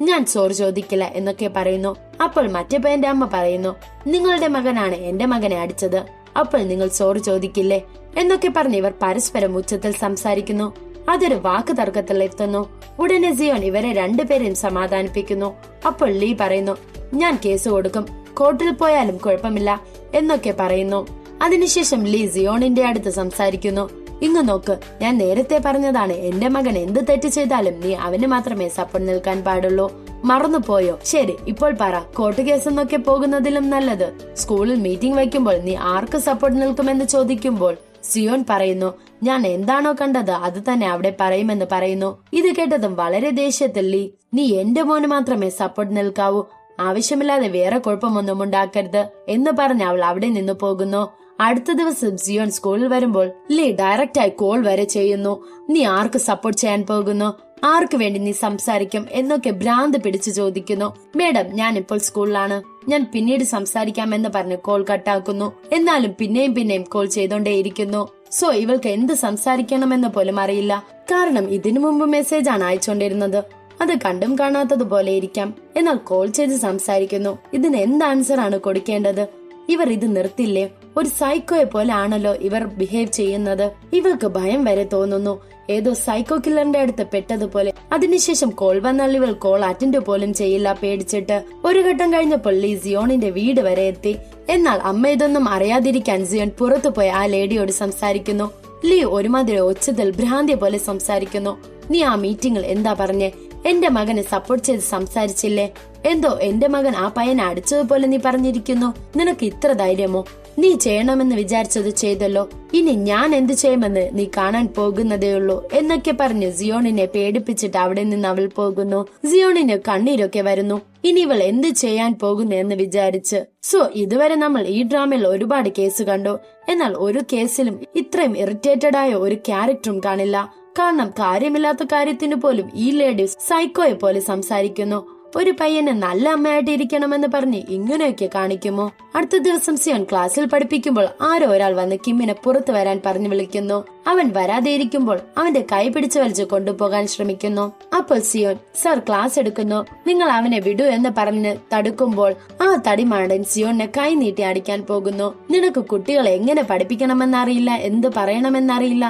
ഞാൻ സോറി ചോദിക്കില്ല എന്നൊക്കെ പറയുന്നു. അപ്പോൾ മറ്റേ പയ്യന്റെ അമ്മ പറയുന്നു, നിങ്ങളുടെ മകനാണ് എന്റെ മകനെ അടിച്ചത്, അപ്പോൾ നിങ്ങൾ സോറി ചോദിക്കില്ലേ എന്നൊക്കെ പറഞ്ഞ് ഇവർ പരസ്പരം ഉച്ചത്തിൽ സംസാരിക്കുന്നു. അതൊരു വാക്ക് തർക്കത്തിൽ എത്തുന്നു. ഉടനെ സിയോൺ ഇവരെ രണ്ടുപേരെയും സമാധാനിപ്പിക്കുന്നു. അപ്പോൾ ലീ പറയുന്നു, ഞാൻ കേസ് കൊടുക്കും, കോർട്ടിൽ പോയാലും കുഴപ്പമില്ല എന്നൊക്കെ പറയുന്നു. അതിനുശേഷം ലീ സിയോണിന്റെ അടുത്ത് സംസാരിക്കുന്നു. ഇങ്ങ് നോക്ക്, ഞാൻ നേരത്തെ പറഞ്ഞതാണ്, എന്റെ മകൻ എന്ത് തെറ്റ് ചെയ്താലും നീ അവന് മാത്രമേ സപ്പോർട്ട് നിൽക്കാൻ പാടുള്ളൂ. മറന്നുപോയോ? ശരി, ഇപ്പോൾ പറ, കോർട്ട് കേസെന്നൊക്കെ പോകുന്നതിലും നല്ലത് സ്കൂളിൽ മീറ്റിംഗ് വയ്ക്കുമ്പോൾ നീ ആർക്ക് സപ്പോർട്ട് നിൽക്കുമെന്ന് ചോദിക്കുമ്പോൾ സിയോൺ പറയുന്നു, ഞാൻ എന്താണോ കണ്ടത് അത് തന്നെ അവിടെ പറയുമെന്ന് പറയുന്നു. ഇത് കേട്ടതും വളരെ ദേഷ്യത്തിൽ ലീ, നീ എന്റെ മോന് മാത്രമേ സപ്പോർട്ട് നിൽക്കാവൂ, ആവശ്യമില്ലാതെ വേറെ കുഴപ്പമൊന്നും ഉണ്ടാക്കരുത് എന്ന് പറഞ്ഞ് അവൾ അവിടെ നിന്ന് പോകുന്നു. അടുത്ത ദിവസം സിയോൺ സ്കൂളിൽ വരുമ്പോൾ ലീ ഡയറക്റ്റായി കോൾ വരെ ചെയ്യുന്നു. നീ ആർക്ക് സപ്പോർട്ട് ചെയ്യാൻ പോകുന്നു, ആർക്ക് വേണ്ടി നീ സംസാരിക്കും എന്നൊക്കെ ഭ്രാന്ത് പിടിച്ചു ചോദിക്കുന്നു. മേഡം, ഞാൻ ഇപ്പോൾ സ്കൂളിലാണ്, ഞാൻ പിന്നീട് സംസാരിക്കാമെന്ന് പറഞ്ഞ് കോൾ കട്ടാക്കുന്നു. എന്നാലും പിന്നെയും കോൾ ചെയ്തോണ്ടേയിരിക്കുന്നു. സോ ഇവൾക്ക് എന്ത് സംസാരിക്കണമെന്ന് പോലും അറിയില്ല. കാരണം ഇതിനു മുമ്പ് മെസ്സേജാണ് അയച്ചുകൊണ്ടിരുന്നത്. അത് കണ്ടും കാണാത്തതുപോലെ ഇരിക്കാം. എന്നാൽ കോൾ ചെയ്ത് സംസാരിക്കുന്നു. ഇതിന് എന്ത് ആൻസർ ആണ് കൊടുക്കേണ്ടത്? ഇവർ ഇത് നിർത്തില്ലേ? ഒരു സൈക്കോയെ പോലെ ആണല്ലോ ഇവർ ബിഹേവ് ചെയ്യുന്നത്. ഇവൾക്ക് ഭയം വരെ തോന്നുന്നു, ഏതോ സൈക്കോ കില്ലറിന്റെ അടുത്ത് പെട്ടതുപോലെ. അതിനുശേഷം കോൾ വന്നാൽ ഇവൾ കോൾ അറ്റൻഡ് പോലും ചെയ്യില്ല, പേടിച്ചിട്ട്. ഒരു ഘട്ടം കഴിഞ്ഞപ്പോൾ ലീ സിയോണിന്റെ വീട് വരെ എത്തി. എന്നാൽ അമ്മ ഇതൊന്നും അറിയാതിരിക്കാൻ സിയോൺ പുറത്തുപോയി ആ ലേഡിയോട് സംസാരിക്കുന്നു. ലീ ഒരുമാതിരി ഒച്ചത്തിൽ ഭ്രാന്തിയെ പോലെ സംസാരിക്കുന്നു. നീ ആ മീറ്റിംഗിൽ എന്താ പറഞ്ഞേ? എന്റെ മകനെ സപ്പോർട്ട് ചെയ്ത് സംസാരിച്ചില്ലേ? എന്തോ എന്റെ മകൻ ആ പയ്യനെ അടിച്ചതുപോലെ നീ പറഞ്ഞിരിക്കുന്നു. നിനക്ക് ഇത്ര ധൈര്യമോ? നീ ചെയ്യണമെന്ന് വിചാരിച്ചത് ചെയ്തല്ലോ, ഇനി ഞാൻ എന്ത് ചെയ്യുമെന്ന് നീ കാണാൻ പോകുന്നതേയുള്ളൂ എന്നൊക്കെ പറഞ്ഞ് സിയോണിനെ പേടിപ്പിച്ചിട്ട് അവിടെ നിന്ന് അവൾ പോകുന്നു. സിയോണിന് കണ്ണീരൊക്കെ വരുന്നു. ഇനി ഇവൾ എന്ത് ചെയ്യാൻ പോകുന്നു എന്ന് വിചാരിച്ച്. സോ ഇതുവരെ നമ്മൾ ഈ ഡ്രാമയിൽ ഒരുപാട് കേസ് കണ്ടു. എന്നാൽ ഒരു കേസിലും ഇത്രയും ഇറിറ്റേറ്റഡ് ആയ ഒരു ക്യാരക്ടറും കാണില്ല. കാരണം കാര്യമില്ലാത്ത കാര്യത്തിന് പോലും ഈ ലേഡീസ് സൈക്കോയെ പോലെ സംസാരിക്കുന്നു. ഒരു പയ്യനെ നല്ല അമ്മയായിട്ട് ഇരിക്കണമെന്ന് പറഞ്ഞ് ഇങ്ങനെയൊക്കെ കാണിക്കുമോ? അടുത്ത ദിവസം സിയോൺ ക്ലാസ്സിൽ പഠിപ്പിക്കുമ്പോൾ ആരോ ഒരാൾ വന്ന് കിമ്മിനെ പുറത്തു വരാൻ പറഞ്ഞു വിളിക്കുന്നു. അവൻ വരാതെ ഇരിക്കുമ്പോൾ അവന്റെ കൈ പിടിച്ചു വലിച്ചു കൊണ്ടുപോകാൻ ശ്രമിക്കുന്നു. അപ്പോൾ സിയോൺ, സർ ക്ലാസ് എടുക്കുന്നു, നിങ്ങൾ അവനെ വിടൂ എന്ന് പറഞ്ഞ് തടുക്കുമ്പോൾ ആ തടിമാടൻ സിയോണിനെ കൈ നീട്ടി അടിക്കാൻ പോകുന്നു. നിനക്ക് കുട്ടികളെ എങ്ങനെ പഠിപ്പിക്കണമെന്നറിയില്ല, എന്ത് പറയണമെന്നറിയില്ല,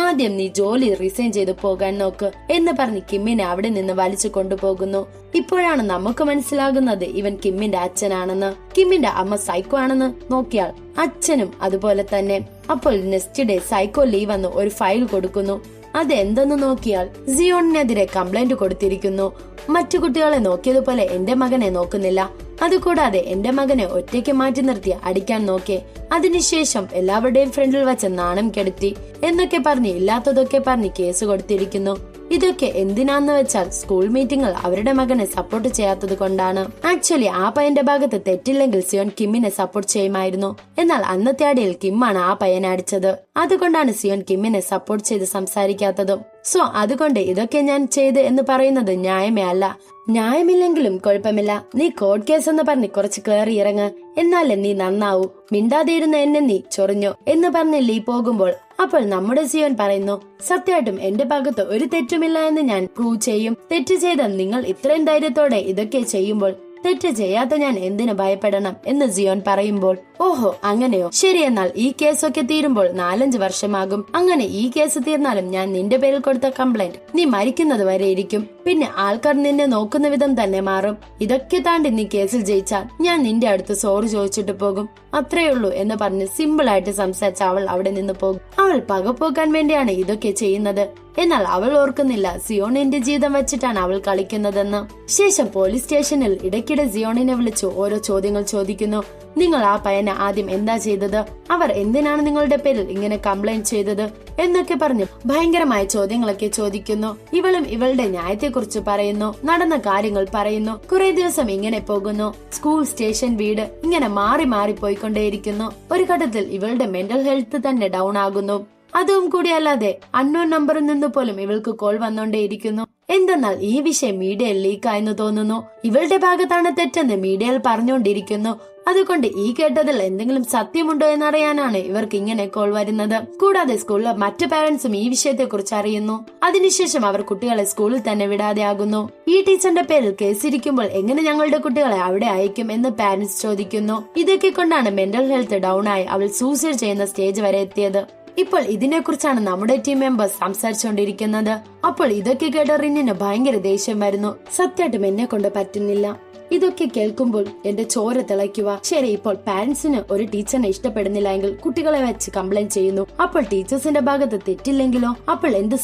ആദ്യം നീ ജോലി റിസൈൻ ചെയ്ത് പോകാൻ നോക്ക് എന്ന് പറഞ്ഞ് കിമ്മിനെ അവിടെ നിന്ന് വലിച്ചു കൊണ്ടുപോകുന്നു. ഇപ്പോഴാണ് നമുക്ക് മനസ്സിലാകുന്നത് ഇവൻ കിമ്മിന്റെ അച്ഛനാണെന്ന്. കിമ്മിന്റെ അമ്മ സൈക്കോ ആണെന്ന് നോക്കിയാൽ അച്ഛനും അതുപോലെ തന്നെ. അപ്പോൾ നെക്സ്റ്റ് ഡേ സൈക്കോ ലീ വന്ന് ഒരു ഫയൽ കൊടുക്കുന്നു. അതെന്തെന്ന് നോക്കിയാൽ സിയോണിനെതിരെ കംപ്ലൈന്റ് കൊടുത്തിരിക്കുന്നു. മറ്റു കുട്ടികളെ നോക്കിയതുപോലെ എന്റെ മകനെ നോക്കുന്നില്ല, അതുകൂടാതെ എന്റെ മകനെ ഒറ്റയ്ക്ക് മാറ്റി നിർത്തി അടിക്കാൻ നോക്കേ, അതിനുശേഷം എല്ലാവരുടെയും ഫ്രണ്ടിൽ വെച്ച് നാണം കെടുത്തി എന്നൊക്കെ പറഞ്ഞ് ഇല്ലാത്തതൊക്കെ പറഞ്ഞ് കേസ് കൊടുത്തിരിക്കുന്നു. ഇതൊക്കെ എന്തിനാന്ന് വെച്ചാൽ സ്കൂൾ മീറ്റിംഗിൽ അവരുടെ മകനെ സപ്പോർട്ട് ചെയ്യാത്തത് കൊണ്ടാണ്. ആക്ച്വലി ആ പയ്യന്റെ ഭാഗത്ത് തെറ്റില്ലെങ്കിൽ സിയോൺ കിമ്മിനെ സപ്പോർട്ട് ചെയ്യുമായിരുന്നു. എന്നാൽ അന്നത്തെ അടിയിൽ കിമ്മാണ് ആ പയ്യനെ അടിച്ചത്. അതുകൊണ്ടാണ് സിയോൺ കിമ്മിനെ സപ്പോർട്ട് ചെയ്ത് സംസാരിക്കാത്തതും. സോ അതുകൊണ്ട് ഇതൊക്കെ ഞാൻ ചെയ്ത് എന്ന് പറയുന്നത് ന്യായമേ അല്ല. ന്യായമില്ലെങ്കിലും കുഴപ്പമില്ല, നീ കോർട്ട് കേസ് എന്ന് പറഞ്ഞ് കുറച്ച് കയറി ഇറങ്ങ്, എന്നാലേ നീ നന്നാവൂ. മിണ്ടാതിരുന്ന എന്നെ നീ ചൊറിഞ്ഞു എന്ന് പറഞ്ഞ് ലീ പോകുമ്പോൾ അപ്പോൾ നമ്മുടെ സിയോൺ പറയുന്നു, സത്യമായിട്ടും എന്റെ ഭാഗത്ത് ഒരു തെറ്റുമില്ല എന്ന് ഞാൻ പ്രൂവ് ചെയ്യും. തെറ്റ് ചെയ്ത നിങ്ങൾ ഇത്രയും ധൈര്യത്തോടെ ഇതൊക്കെ ചെയ്യുമ്പോൾ തെറ്റ് ചെയ്യാത്ത ഞാൻ എന്തിനു ഭയപ്പെടണം എന്ന് സിയോൺ പറയുമ്പോൾ, ഓഹോ അങ്ങനെയോ, ശരി, എന്നാൽ ഈ കേസൊക്കെ തീരുമ്പോൾ 4-5 വർഷമാകും. അങ്ങനെ ഈ കേസ് തീർന്നാലും ഞാൻ നിന്റെ പേരിൽ കൊടുത്ത കംപ്ലൈന്റ് നീ മരിക്കുന്നത് വരെ ഇരിക്കും. പിന്നെ ആൾക്കാർ നിന്നെ നോക്കുന്ന വിധം തന്നെ മാറും. ഇതൊക്കെ താണ്ടി നീ കേസിൽ ജയിച്ചാൽ ഞാൻ നിന്റെ അടുത്ത് സോറി ചോദിച്ചിട്ട് പോകും, അത്രയുള്ളൂ എന്ന് പറഞ്ഞ് സിമ്പിൾ ആയിട്ട് സംസാരിച്ച അവൾ അവിടെ നിന്ന് പോകും. അവൾ പകപോക്കാൻ വേണ്ടിയാണ് ഇതൊക്കെ ചെയ്യുന്നത്. എന്നാൽ അവൾ ഓർക്കുന്നില്ല സിയോണിന്റെ ജീവിതം വെച്ചിട്ടാണ് അവൾ കളിക്കുന്നതെന്ന്. ശേഷം പോലീസ് സ്റ്റേഷനിൽ ഇടയ്ക്കിടെ സിയോണിനെ വിളിച്ചു ഓരോ ചോദ്യങ്ങൾ ചോദിക്കുന്നു. നിങ്ങൾ ആ പയ്യനെ ആദ്യം എന്താ ചെയ്തത്, അവർ എന്തിനാണ് നിങ്ങളുടെ പേരിൽ ഇങ്ങനെ കംപ്ലൈന്റ് ചെയ്തത് എന്നൊക്കെ പറഞ്ഞു ഭയങ്കരമായ ചോദ്യങ്ങളൊക്കെ ചോദിക്കുന്നു. ഇവളും ഇവളുടെ ന്യായത്തെക്കുറിച്ച് പറയുന്നു, നടന്ന കാര്യങ്ങൾ പറയുന്നു. കുറെ ദിവസം ഇങ്ങനെ പോകുന്നു. സ്കൂൾ, സ്റ്റേഷൻ, വീട് ഇങ്ങനെ മാറി മാറി പോയിക്കൊണ്ടേയിരിക്കുന്നു. ഒരു ഘട്ടത്തിൽ ഇവളുടെ മെന്റൽ ഹെൽത്ത് തന്നെ ഡൗൺ ആകുന്നു. അതും കൂടിയല്ലാതെ അൺനോൺ നമ്പറിൽ നിന്ന് പോലും ഇവൾക്ക് കോൾ വന്നോണ്ടേയിരിക്കുന്നു. എന്തെന്നാൽ ഈ വിഷയം മീഡിയയിൽ ലീക്കായെന്ന് തോന്നുന്നു. ഇവളുടെ ഭാഗത്താണ് തെറ്റെന്ന് മീഡിയയിൽ പറഞ്ഞുകൊണ്ടിരിക്കുന്നു. അതുകൊണ്ട് ഈ കേട്ടതിൽ എന്തെങ്കിലും സത്യമുണ്ടോ എന്നറിയാനാണ് ഇവർക്ക് ഇങ്ങനെ കോൾ വരുന്നത്. കൂടാതെ സ്കൂളിലെ മറ്റു പാരന്റ്സും ഈ വിഷയത്തെ കുറിച്ച് അറിയുന്നു. അതിനുശേഷം അവർ കുട്ടികളെ സ്കൂളിൽ തന്നെ വിടാതെ ആകുന്നു. ഈ ടീച്ചറിന്റെ പേരിൽ കേസിരിക്കുമ്പോൾ എങ്ങനെ ഞങ്ങളുടെ കുട്ടികളെ അവിടെ അയക്കും എന്ന് പാരന്റ്സ് ചോദിക്കുന്നു. ഇതൊക്കെ കൊണ്ടാണ് മെന്റൽ ഹെൽത്ത് ഡൗൺ ആയി അവൾ സൂസൈഡ് ചെയ്യുന്ന സ്റ്റേജ് വരെ എത്തിയത്. ഇപ്പോൾ ഇതിനെക്കുറിച്ചാണ് നമ്മുടെ ടീം മെമ്പേഴ്സ് സംസാരിച്ചുകൊണ്ടിരിക്കുന്നത്. അപ്പോൾ ഇതൊക്കെ കേട്ട റിന്നിന് ഭയങ്കര ദേഷ്യം വരുന്നു. സത്യമായിട്ടും എന്നെ കൊണ്ട് പറ്റുന്നില്ല. ഇതൊക്കെ കേൾക്കുമ്പോൾ എന്റെ ചോര തിളയ്ക്കുക. ശരി, ഇപ്പോൾ പാരന്റ്സിന് ഒരു ടീച്ചറിനെ ഇഷ്ടപ്പെടുന്നില്ല എങ്കിൽ കുട്ടികളെ വെച്ച് കംപ്ലൈന്റ് ചെയ്യുന്നു. അപ്പോൾ ടീച്ചേഴ്സിന്റെ ഭാഗത്ത് തെറ്റില്ലെങ്കിലോ? അപ്പോൾ എന്ത്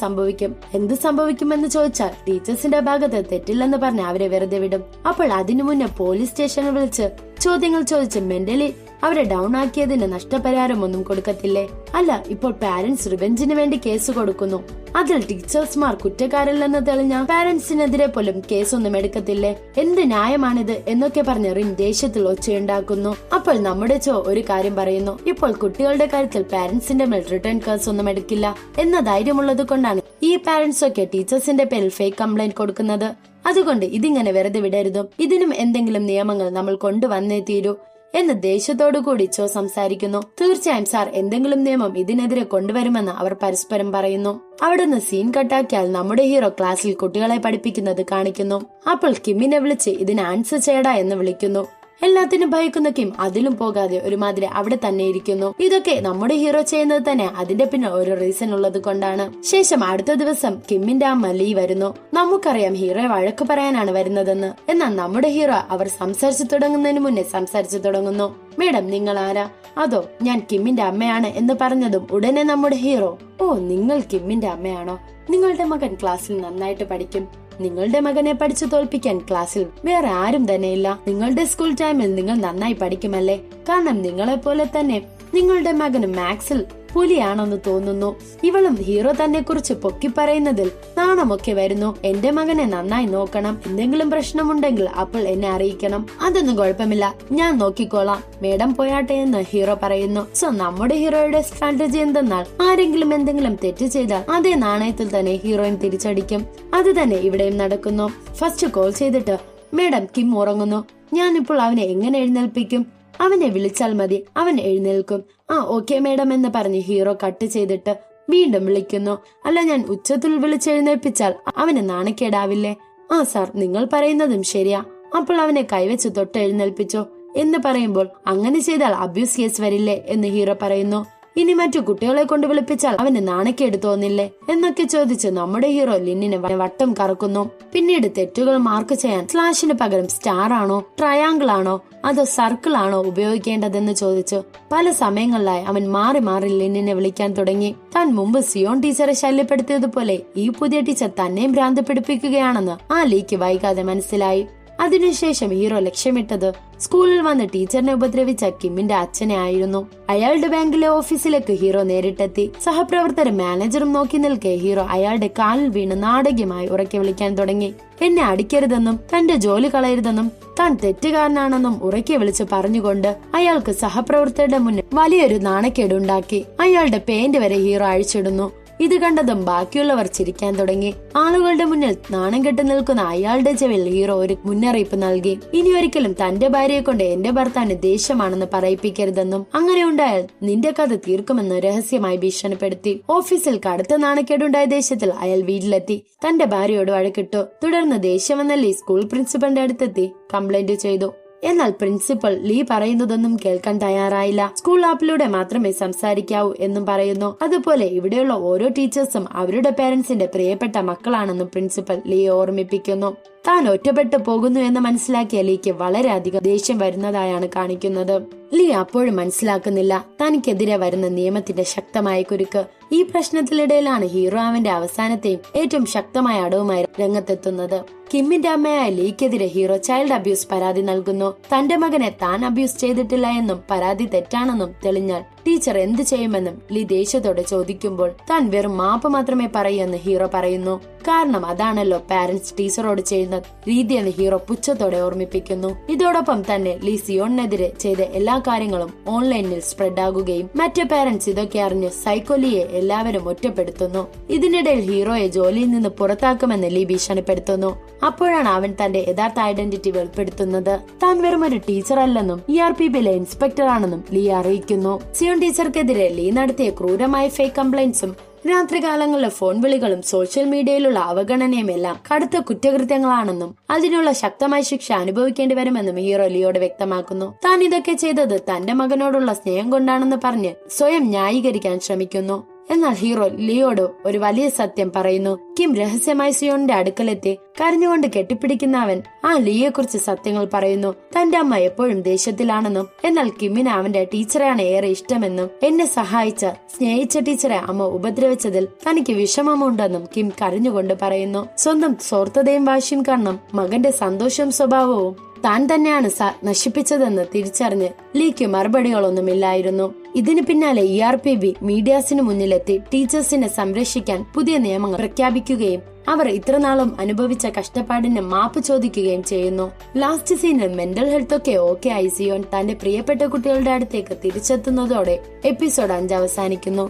സംഭവിക്കുമെന്ന് ചോദിച്ചാൽ ടീച്ചേഴ്സിന്റെ ഭാഗത്ത് തെറ്റില്ലെന്ന് പറഞ്ഞ് അവരെ വെറുതെ വിടും. അപ്പോൾ അതിനു മുന്നേ പോലീസ് സ്റ്റേഷനിൽ വിളിച്ച് ചോദ്യങ്ങൾ ചോദിച്ച് മെന്റലി അവരെ ഡൗൺ ആക്കിയതിന് നഷ്ടപരിഹാരം ഒന്നും കൊടുക്കത്തില്ലേ? അല്ല, ഇപ്പോൾ പാരന്റ്സ് റിവെഞ്ചിന് വേണ്ടി കേസ് കൊടുക്കുന്നു. അതിൽ ടീച്ചേഴ്സ്മാർ കുറ്റക്കാരല്ലെന്ന് തെളിഞ്ഞ പാരന്റ്സിനെതിരെ പോലും കേസൊന്നും എടുക്കത്തില്ലേ? എന്ത് ന്യായമാണിത് എന്നൊക്കെ പറഞ്ഞ് റിൻ ദേഷ്യത്തിൽ ഒച്ചയുണ്ടാക്കുന്നു. അപ്പോൾ നമ്മുടെ ഒരു കാര്യം പറയുന്നു, ഇപ്പോൾ കുട്ടികളുടെ കാര്യത്തിൽ പാരന്റ്സിന്റെ മേൽ റിട്ടേൺ കേസ് ഒന്നും എടുക്കില്ല എന്ന ധൈര്യമുള്ളത് കൊണ്ടാണ് ഈ പാരന്റ്സ് ഒക്കെ ടീച്ചേഴ്സിന്റെ പേരിൽ ഫേക്ക് കംപ്ലൈന്റ് കൊടുക്കുന്നത്. അതുകൊണ്ട് ഇതിങ്ങനെ വെറുതെ വിടരുതും. ഇതിനും എന്തെങ്കിലും നിയമങ്ങൾ നമ്മൾ കൊണ്ടുവന്നേ തീരൂ എന്ന് ദേഷ്യത്തോടു കൂടി ചോ സംസാരിക്കുന്നു. തീർച്ചയായും സാർ, എന്തെങ്കിലും നിയമം ഇതിനെതിരെ കൊണ്ടുവരുമെന്ന് അവർ പരസ്പരം പറയുന്നു. അവിടുന്ന് സീൻ കട്ടാക്കിയാൽ നമ്മുടെ ഹീറോ ക്ലാസ്സിൽ കുട്ടികളെ പഠിപ്പിക്കുന്നത് കാണിക്കുന്നു. അപ്പോൾ കിമ്മിനെ വിളിച്ച് ഇതിന് ആൻസർ ചെയ്യടാ എന്ന് വിളിക്കുന്നു. എല്ലാത്തിനും ഭയക്കുന്ന കിം അതിലും പോകാതെ ഒരുമാതിരി അവിടെ തന്നെ ഇരിക്കുന്നു. ഇതൊക്കെ നമ്മുടെ ഹീറോ ചെയ്യുന്നത് തന്നെ അതിന്റെ പിന്നെ ഒരു റീസൺ ഉള്ളത് കൊണ്ടാണ്. ശേഷം അടുത്ത ദിവസം കിമ്മിന്റെ അമ്മ ലീ വരുന്നു. നമുക്കറിയാം ഹീറോയെ വഴക്ക് പറയാനാണ് വരുന്നതെന്ന്. എന്നാൽ നമ്മുടെ ഹീറോ അവർ സംസാരിച്ചു തുടങ്ങുന്നതിന് മുന്നേ സംസാരിച്ചു തുടങ്ങുന്നു. മേഡം, നിങ്ങൾ ആരാ? അതോ ഞാൻ കിമ്മിന്റെ അമ്മയാണ് എന്ന് പറഞ്ഞതും ഉടനെ നമ്മുടെ ഹീറോ, ഓ നിങ്ങൾ കിമ്മിന്റെ അമ്മയാണോ? നിങ്ങളുടെ മകൻ ക്ലാസ്സിൽ നന്നായിട്ട് പഠിക്കും. നിങ്ങളുടെ മകനെ പഠിച്ചു തോൽപ്പിക്കാൻ ക്ലാസ്സിൽ വേറെ ആരും തന്നെയില്ല. നിങ്ങളുടെ സ്കൂൾ ടൈമിൽ നിങ്ങൾ നന്നായി പഠിക്കുമല്ലേ? കാരണം നിങ്ങളെ പോലെ തന്നെ നിങ്ങളുടെ മകന് മാത്സിൽ പുലിയാണെന്ന് തോന്നുന്നു. ഇവളും ഹീറോ തന്നെ കുറിച്ച് പൊക്കി പറയുന്നതിൽ നാണമൊക്കെ വരുന്നു. എന്റെ മകനെ നന്നായി നോക്കണം. എന്തെങ്കിലും പ്രശ്നമുണ്ടെങ്കിൽ അപ്പോൾ എന്നെ അറിയിക്കണം. അതൊന്നും കുഴപ്പമില്ല, ഞാൻ നോക്കിക്കോളാം. മേഡം പോയാട്ടെ എന്ന് ഹീറോ പറയുന്നു. സോ നമ്മുടെ ഹീറോയുടെ സ്ട്രാറ്റജി എന്തെന്നാൽ ആരെങ്കിലും എന്തെങ്കിലും തെറ്റ് ചെയ്താൽ അതേ നാണയത്തിൽ തന്നെ ഹീറോയിൻ തിരിച്ചടിക്കും. അത് തന്നെ ഇവിടെയും നടക്കുന്നു. ഫസ്റ്റ് കോൾ ചെയ്തിട്ട്, മേഡം കിം ഉറങ്ങുന്നു. ഞാനിപ്പോൾ അവനെ എങ്ങനെ എഴുന്നേൽപ്പിക്കും? അവനെ വിളിച്ചാൽ മതി, അവൻ എഴുന്നേൽക്കും. ആ ഓക്കെ മേഡം എന്ന് പറഞ്ഞ് ഹീറോ കട്ട് ചെയ്തിട്ട് വീണ്ടും വിളിക്കുന്നു. അല്ല, ഞാൻ ഉച്ചത്തിൽ വിളിച്ചെഴുന്നേൽപ്പിച്ചാൽ അവന് നാണക്കേടാവില്ലേ? ആ സാർ, നിങ്ങൾ പറയുന്നതും ശരിയാ. അപ്പോൾ അവനെ കൈവച്ച് തൊട്ട് എഴുന്നേൽപ്പിച്ചോ എന്ന് പറയുമ്പോൾ, അങ്ങനെ ചെയ്താൽ അബ്യൂസ് കേസ് വരില്ലേ എന്ന് ഹീറോ പറയുന്നു. ഇനി മറ്റു കുട്ടികളെ കൊണ്ട് വിളിപ്പിച്ചാൽ അവന് നാണക്കേട് തോന്നില്ലേ എന്നൊക്കെ ചോദിച്ച് നമ്മുടെ ഹീറോ ലിന്നിനെ വട്ടം കറക്കുന്നു. പിന്നീട് തെറ്റുകൾ മാർക്ക് ചെയ്യാൻ സ്ലാഷിന് പകരം സ്റ്റാർ ആണോ, ട്രയാങ്കിൾ ആണോ, അതോ സർക്കിൾ ആണോ ഉപയോഗിക്കേണ്ടതെന്ന് ചോദിച്ചു പല സമയങ്ങളിലായി അവൻ മാറി മാറി ലിന്നിനെ വിളിക്കാൻ തുടങ്ങി. താൻ മുമ്പ് സിയോൺ ടീച്ചറെ ശല്യപ്പെടുത്തിയതുപോലെ ഈ പുതിയ ടീച്ചർ തന്നെയും ഭ്രാന്ത് പിടിപ്പിക്കുകയാണെന്ന് ആ ലീക്ക് വൈകാതെ മനസ്സിലായി. അതിനുശേഷം ഹീറോ ലക്ഷ്യമിട്ടത് സ്കൂളിൽ വന്ന് ടീച്ചറിനെ ഉപദ്രവിച്ച കിമ്മിന്റെ അച്ഛനെ ആയിരുന്നു. അയാളുടെ ബാങ്കിലെ ഓഫീസിലേക്ക് ഹീറോ നേരിട്ടെത്തി. സഹപ്രവർത്തകരും മാനേജറും നോക്കി നിൽക്കെ ഹീറോ അയാളുടെ കാലിൽ വീണ് നാടകീയമായി ഉറക്കെ വിളിക്കാൻ തുടങ്ങി. എന്നെ അടിക്കരുതെന്നും തന്റെ ജോലി കളയരുതെന്നും താൻ തെറ്റുകാരനാണെന്നും ഉറക്കെ വിളിച്ച് പറഞ്ഞുകൊണ്ട് അയാൾക്ക് സഹപ്രവർത്തകരുടെ മുന്നിൽ വലിയൊരു നാണക്കേടുണ്ടാക്കി. അയാളുടെ പേന്റ് വരെ ഹീറോ അഴിച്ചിടുന്നു. ഇത് കണ്ടതും ബാക്കിയുള്ളവർ ചിരിക്കാൻ തുടങ്ങി. ആളുകളുടെ മുന്നിൽ നാണം കെട്ട് നിൽക്കുന്ന അയാളുടെ ചെവിയിൽ ഹീറോ ഒരു മുന്നറിയിപ്പ് നൽകി. ഇനി ഒരിക്കലും തന്റെ ഭാര്യയെ കൊണ്ട് എന്റെ ഭർത്താവിന് ദേഷ്യമാണെന്ന് പറയിപ്പിക്കരുതെന്നും അങ്ങനെ ഉണ്ടായാൽ നിന്റെ കഥ തീർക്കുമെന്ന് രഹസ്യമായി ഭീഷണിപ്പെടുത്തി. ഓഫീസിൽ കടുത്ത നാണക്കേടുണ്ടായ ദേഷ്യത്തിൽ അയാൾ വീട്ടിലെത്തി തന്റെ ഭാര്യയോട് വഴക്കിട്ടു. തുടർന്ന് ദേഷ്യമെന്ന ലീ സ്കൂൾ പ്രിൻസിപ്പലിന്റെ അടുത്തെത്തി കംപ്ലൈന്റ് ചെയ്തു. എന്നാൽ പ്രിൻസിപ്പൽ ലീ പറയുന്നതൊന്നും കേൾക്കാൻ തയ്യാറായില്ല. സ്കൂൾ ആപ്പിലൂടെ മാത്രമേ സംസാരിക്കാവൂ എന്നും പറയുന്നു. അതുപോലെ ഇവിടെയുള്ള ഓരോ ടീച്ചേഴ്സും അവരുടെ പേരൻസിന്റെ പ്രിയപ്പെട്ട മക്കളാണെന്നും പ്രിൻസിപ്പൽ ലീ ഓർമ്മിപ്പിക്കുന്നു. താൻ ഒറ്റപ്പെട്ടു പോകുന്നു എന്ന് മനസ്സിലാക്കിയ ലീക്ക് വളരെയധികം ദേഷ്യം വരുന്നതായാണ് കാണിക്കുന്നത്. ലീ അപ്പോഴും മനസ്സിലാക്കുന്നില്ല തനിക്കെതിരെ വരുന്ന നിയമത്തിന്റെ ശക്തമായ കുരുക്ക്. ഈ പ്രശ്നത്തിനിടയിലാണ് ഹീറോ അവന്റെ അവസാനത്തെയും ഏറ്റവും ശക്തമായ അടവുമായി രംഗത്തെത്തുന്നത്. കിമ്മിന്റെ അമ്മയായ ലീക്കെതിരെ ഹീറോ ചൈൽഡ് അബ്യൂസ് പരാതി നൽകുന്നു. തന്റെ മകനെ താൻ അബ്യൂസ് ചെയ്തിട്ടില്ല എന്നും പരാതി തെറ്റാണെന്നും തെളിഞ്ഞാൽ ടീച്ചർ എന്ത് ചെയ്യുമെന്നും ലീ ദേഷ്യത്തോടെ ചോദിക്കുമ്പോൾ താൻ വെറും മാപ്പ് മാത്രമേ പറയൂ എന്ന് ഹീറോ പറയുന്നു. കാരണം അതാണല്ലോ പാരന്റ്സ് ടീച്ചറോട് ചെയ്യുന്ന രീതിയെന്ന് ഹീറോ പുച്ഛത്തോടെ ഓർമ്മിപ്പിക്കുന്നു. ഇതോടൊപ്പം തന്നെ ലീ സിയോണിനെതിരെ ചെയ്ത എല്ലാ കാര്യങ്ങളും ഓൺലൈനിൽ സ്പ്രെഡ് ആകുകയും മറ്റു പാരന്റ്സ് ഇതൊക്കെ അറിഞ്ഞ് സൈക്കോലിയെ എല്ലാവരും ഒറ്റപ്പെടുത്തുന്നു. ഇതിനിടയിൽ ഹീറോയെ ജോലിയിൽ നിന്ന് പുറത്താക്കുമെന്ന് ലീ ഭീഷണിപ്പെടുത്തുന്നു. അപ്പോഴാണ് അവൻ തന്റെ യഥാർത്ഥ ഐഡന്റിറ്റി വെളിപ്പെടുത്തുന്നത്. താൻ വെറും ഒരു ടീച്ചർ അല്ലെന്നും ERPBയിലെ ഇൻസ്പെക്ടർ ആണെന്നും ലീ അറിയിക്കുന്നു. സിയോൺ ടീച്ചർക്കെതിരെ ലീ നടത്തിയ ക്രൂരമായ ഫേക്ക് കംപ്ലൈന്റ്സും രാത്രികാലങ്ങളിലെ ഫോൺ വിളികളും സോഷ്യൽ മീഡിയയിലുള്ള അവഗണനയും എല്ലാം കടുത്ത കുറ്റകൃത്യങ്ങളാണെന്നും അതിനുള്ള ശക്തമായ ശിക്ഷ അനുഭവിക്കേണ്ടി വരുമെന്നും ഹീറോ ലിയോട് വ്യക്തമാക്കുന്നു. താൻ ഇതൊക്കെ ചെയ്തത് തന്റെ മകനോടുള്ള സ്നേഹം കൊണ്ടാണെന്ന് പറഞ്ഞ് സ്വയം ന്യായീകരിക്കാൻ ശ്രമിക്കുന്നു. എന്നാൽ ഹീറോ ലിയോട് ഒരു വലിയ സത്യം പറയുന്നു. കിം രഹസ്യമായി സിയോണിന്റെ അടുക്കലെത്തി കരഞ്ഞുകൊണ്ട് കെട്ടിപ്പിടിക്കുന്ന അവൻ ആ ലിയെ കുറിച്ച് സത്യങ്ങൾ പറയുന്നു. തന്റെ അമ്മ എപ്പോഴും ദേഷ്യത്തിലാണെന്നും എന്നാൽ കിമ്മിന് അവന്റെ ടീച്ചറെയാണ് ഏറെ ഇഷ്ടമെന്നും എന്നെ സഹായിച്ച സ്നേഹിച്ച ടീച്ചറെ അമ്മ ഉപദ്രവിച്ചതിൽ തനിക്ക് വിഷമമുണ്ടെന്നും കിം കരഞ്ഞുകൊണ്ട് പറയുന്നു. സ്വന്തം സ്വാർത്ഥതയും വാശിയും കാരണം മകന്റെ സന്തോഷവും സ്വഭാവവും താൻ തന്നെയാണ് നശിപ്പിച്ചതെന്ന് തിരിച്ചറിഞ്ഞ് ലീക്ക് മറുപടികളൊന്നുമില്ലായിരുന്നു. ഇതിനു പിന്നാലെ ERPB മീഡിയാസിന് മുന്നിലെത്തി ടീച്ചേഴ്സിനെ സംരക്ഷിക്കാൻ പുതിയ നിയമങ്ങൾ പ്രഖ്യാപിക്കുകയും അവർ ഇത്രനാളും അനുഭവിച്ച കഷ്ടപ്പാടിന് മാപ്പ് ചോദിക്കുകയും ചെയ്യുന്നു. ലാസ്റ്റ് സീനിൽ മെന്റൽ ഹെൽത്ത് ഒക്കെ ഓക്കെ ആയി സിയോൺ തന്റെ പ്രിയപ്പെട്ട കുട്ടികളുടെ അടുത്തേക്ക് തിരിച്ചെത്തുന്നതോടെ എപ്പിസോഡ് 5 അവസാനിക്കുന്നു.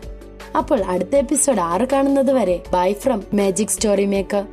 അപ്പോൾ അടുത്ത എപ്പിസോഡ് 6 കാണുന്നത് വരെ bye from magic story maker.